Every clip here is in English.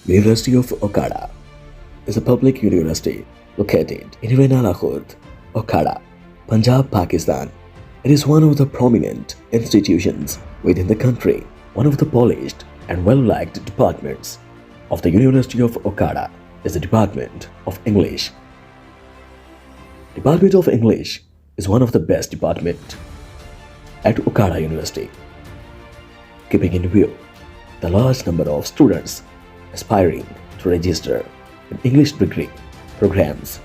University of Okara is a public university located in Lahore, Okara, Punjab, Pakistan. It is one of the prominent institutions within the country. One of the polished and well-liked departments of the University of Okara is the Department of English. Department of English is one of the best departments at Okara University, keeping in view the large number of students aspiring to register in English degree programs.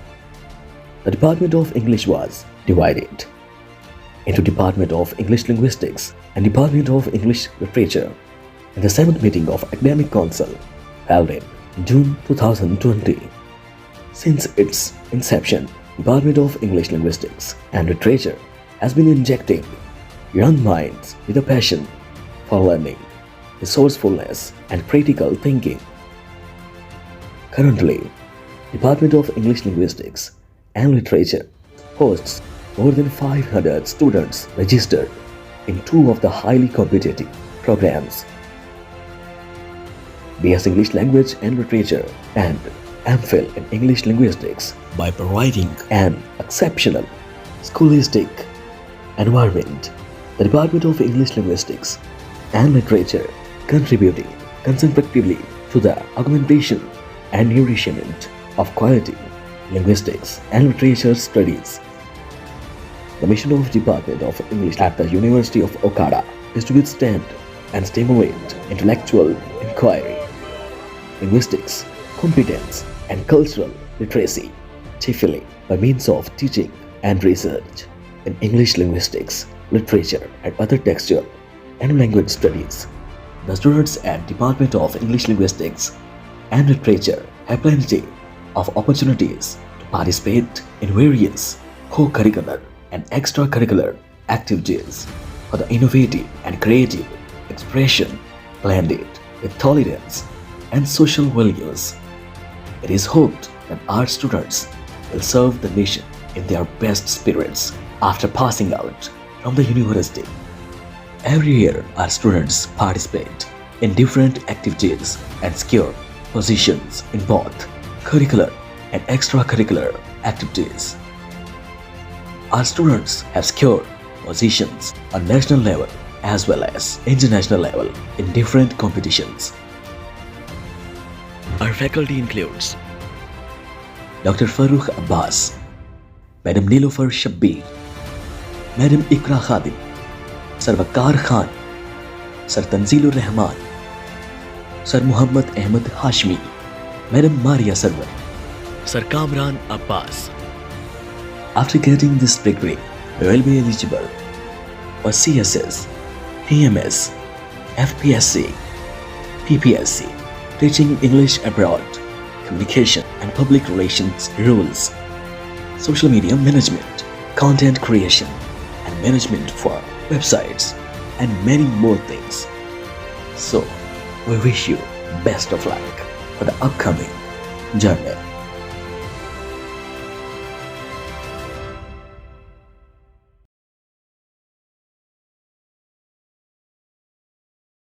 The Department of English was divided into Department of English Linguistics and Department of English Literature in the 7th meeting of Academic Council held in June 2020. Since its inception, Department of English Linguistics and Literature has been injecting young minds with a passion for learning, resourcefulness, and critical thinking. Currently, Department of English Linguistics and Literature hosts more than 500 students registered in 2 of the highly competitive programs, BS English Language and Literature and MPhil in English Linguistics, by providing an exceptional scholastic environment. The Department of English Linguistics and Literature contributing constructively to the augmentation and nourishment of quality linguistics and literature studies. The mission of Department of English at the University of Okara is to withstand and stimulate intellectual inquiry, linguistics, competence, and cultural literacy, chiefly by means of teaching and research in English linguistics, literature, and other textual and language studies. The students at Department of English Linguistics and Literature have plenty of opportunities to participate in various co-curricular and extracurricular activities for the innovative and creative expression blended with tolerance and social values. It is hoped that our students will serve the nation in their best spirits after passing out from the university. Every year, our students participate in different activities and secure positions in both curricular and extracurricular activities. Our students have secured positions on national level as well as international level in different competitions. Our faculty includes Dr. Farooq Abbas, Madam Nilofer Shabbir, Madam Ikra Khadim, Sir Waqar Khan, Sir Tanzilur Rahman, Sir Muhammad Ahmad Hashmi, Madam Maria Sarwar, Sir Kamran Abbas. After getting this degree, we will be eligible for CSS, PMS, FPSC, PPSC, Teaching English Abroad, Communication and Public Relations Rules, Social Media Management, Content Creation and Management for Websites, and many more things. So, we wish you best of luck for the upcoming journey.